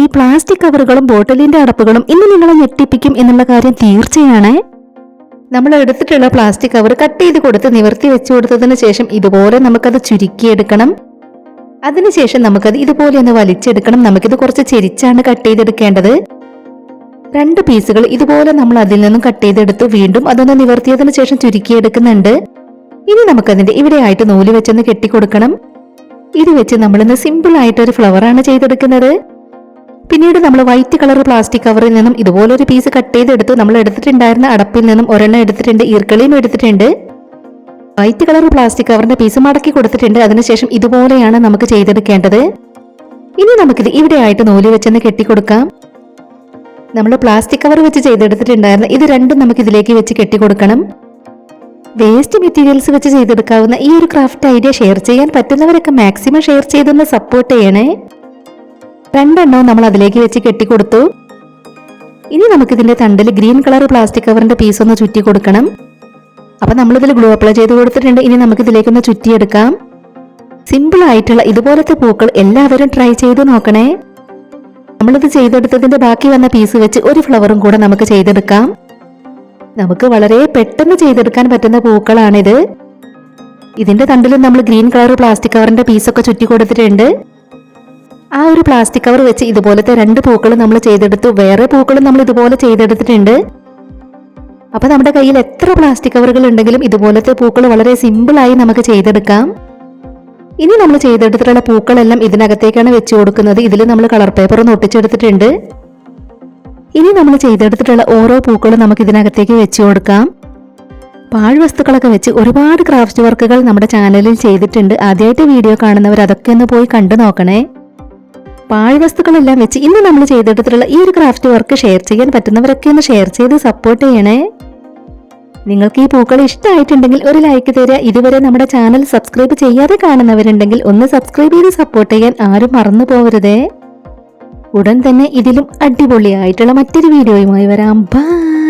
ഈ പ്ലാസ്റ്റിക് കവറുകളും ബോട്ടിലിന്റെ അടപ്പുകളും ഇന്ന് നിങ്ങളെ ഞെട്ടിപ്പിക്കും എന്നുള്ള കാര്യം തീർച്ചയാണ്. നമ്മൾ എടുത്തിട്ടുള്ള പ്ലാസ്റ്റിക് കവർ കട്ട് ചെയ്ത് കൊടുത്ത് നിവർത്തി വെച്ചു കൊടുത്തതിന് ശേഷം ഇതുപോലെ നമുക്കത് ചുരുക്കിയെടുക്കണം. അതിനുശേഷം നമുക്കത് ഇതുപോലെ ഒന്ന് വലിച്ചെടുക്കണം. നമുക്കിത് കുറച്ച് ചെരിച്ചാണ് കട്ട് ചെയ്തെടുക്കേണ്ടത്. 2 പീസുകൾ ഇതുപോലെ നമ്മൾ അതിൽ നിന്നും കട്ട് ചെയ്തെടുത്തു. വീണ്ടും അതൊന്ന് നിവർത്തിയതിനു ശേഷം ചുരുക്കിയെടുക്കുന്നുണ്ട്. ഇനി നമുക്കതിന്റെ ഇവിടെ ആയിട്ട് നൂല് വെച്ചൊന്ന് കെട്ടിക്കൊടുക്കണം. ഇത് വെച്ച് നമ്മളിന്ന് സിമ്പിൾ ആയിട്ടൊരു ഫ്ലവറാണ് ചെയ്തെടുക്കുന്നത്. പിന്നീട് നമ്മൾ വൈറ്റ് കളർ പ്ലാസ്റ്റിക് കവറിൽ നിന്നും ഇതുപോലൊരു പീസ് കട്ട് ചെയ്തെടുത്തു. നമ്മൾ എടുത്തിട്ടുണ്ടായിരുന്ന അടപ്പിൽ നിന്നും ഒരെണ്ണം എടുത്തിട്ടുണ്ട്, ഈർക്കളിയും എടുത്തിട്ടുണ്ട്. വൈറ്റ് കളർ പ്ലാസ്റ്റിക് കവറിന്റെ പീസ് മടക്കി കൊടുത്തിട്ടുണ്ട്. അതിനുശേഷം ഇതുപോലെയാണ് നമുക്ക് ചെയ്തെടുക്കേണ്ടത്. ഇനി നമുക്കിത് ഇവിടെ ആയിട്ട് നൂല് വെച്ചൊന്ന് കെട്ടിക്കൊടുക്കാം. നമ്മൾ പ്ലാസ്റ്റിക് കവർ വെച്ച് ചെയ്തെടുത്തിട്ടുണ്ടായിരുന്നു. ഇത് രണ്ടും നമുക്ക് ഇതിലേക്ക് വെച്ച് കെട്ടിക്കൊടുക്കണം. വേസ്റ്റ് മെറ്റീരിയൽസ് വെച്ച് ചെയ്തെടുക്കാവുന്ന ഈ ഒരു ക്രാഫ്റ്റ് ഐഡിയ ഷെയർ ചെയ്യാൻ പറ്റുന്നവരൊക്കെ മാക്സിമം ഷെയർ ചെയ്തൊന്ന് സപ്പോർട്ട് ചെയ്യണേ. 2 എണ്ണവും നമ്മൾ അതിലേക്ക് വെച്ച് കെട്ടിക്കൊടുത്തു. ഇനി നമുക്കിതിന്റെ തണ്ടിൽ ഗ്രീൻ കളർ പ്ലാസ്റ്റിക് കവറിന്റെ പീസ് ഒന്ന് ചുറ്റി കൊടുക്കണം. അപ്പൊ നമ്മളിതിൽ ഗ്ലൂ അപ്ലൈ ചെയ്ത് കൊടുത്തിട്ടുണ്ട്. ഇനി നമുക്ക് ഇതിലേക്കൊന്ന് ചുറ്റിയെടുക്കാം. സിമ്പിൾ ആയിട്ടുള്ള ഇതുപോലത്തെ പൂക്കൾ എല്ലാവരും ട്രൈ ചെയ്ത് നോക്കണേ. നമ്മളിത് ചെയ്തെടുത്തതിന്റെ ബാക്കി വന്ന പീസ് വെച്ച് ഒരു ഫ്ലവറും കൂടെ നമുക്ക് ചെയ്തെടുക്കാം. നമുക്ക് വളരെ പെട്ടെന്ന് ചെയ്തെടുക്കാൻ പറ്റുന്ന പൂക്കളാണിത്. ഇതിന്റെ തണ്ടിലും നമ്മൾ ഗ്രീൻ കളർ പ്ലാസ്റ്റിക് കവറിന്റെ പീസൊക്കെ ചുറ്റി കൊടുത്തിട്ടുണ്ട്. ആ ഒരു പ്ലാസ്റ്റിക് കവർ വെച്ച് ഇതുപോലത്തെ 2 പൂക്കൾ നമ്മൾ ചെയ്തെടുത്തു. വേറെ പൂക്കളും നമ്മൾ ഇതുപോലെ ചെയ്തെടുത്തിട്ടുണ്ട്. അപ്പൊ നമ്മുടെ കയ്യിൽ എത്ര പ്ലാസ്റ്റിക് കവറുകൾ ഉണ്ടെങ്കിലും ഇതുപോലത്തെ പൂക്കൾ വളരെ സിമ്പിൾ ആയി നമുക്ക് ചെയ്തെടുക്കാം. ഇനി നമ്മൾ ചെയ്തെടുത്തിട്ടുള്ള പൂക്കളെല്ലാം ഇതിനകത്തേക്കാണ് വെച്ച് കൊടുക്കുന്നത്. ഇതിൽ നമ്മൾ കളർ പേപ്പർ ഒന്ന് ഒട്ടിച്ചെടുത്തിട്ടുണ്ട്. ഇനി നമ്മൾ ചെയ്തെടുത്തിട്ടുള്ള ഓരോ പൂക്കളും നമുക്ക് ഇതിനകത്തേക്ക് വെച്ച് കൊടുക്കാം. പാഴ്വസ്തുക്കളൊക്കെ വെച്ച് ഒരുപാട് ക്രാഫ്റ്റ് വർക്കുകൾ നമ്മുടെ ചാനലിൽ ചെയ്തിട്ടുണ്ട്. ആദ്യമായിട്ട് വീഡിയോ കാണുന്നവർ അതൊക്കെ ഒന്ന് പോയി കണ്ടു നോക്കണേ. പാഴ്വസ്തുക്കളെല്ലാം വെച്ച് ഇന്ന് നമ്മൾ ചെയ്തെടുത്തിട്ടുള്ള ഈ ഒരു ക്രാഫ്റ്റ് വർക്ക് ഷെയർ ചെയ്യാൻ പറ്റുന്നവരൊക്കെ ഒന്ന് ഷെയർ ചെയ്ത് സപ്പോർട്ട് ചെയ്യണേ. നിങ്ങൾക്ക് ഈ പൂക്കൾ ഇഷ്ടമായിട്ടുണ്ടെങ്കിൽ ഒരു ലൈക്ക് തരിക. ഇതുവരെ നമ്മുടെ ചാനൽ സബ്സ്ക്രൈബ് ചെയ്യാതെ കാണുന്നവരുണ്ടെങ്കിൽ ഒന്ന് സബ്സ്ക്രൈബ് ചെയ്ത് സപ്പോർട്ട് ചെയ്യാൻ ആരും മറന്നു പോകരുതേ. ഉടൻ തന്നെ ഇതിലും അടിപൊളിയായിട്ടുള്ള മറ്റൊരു വീഡിയോയുമായി വരാം. ബൈ.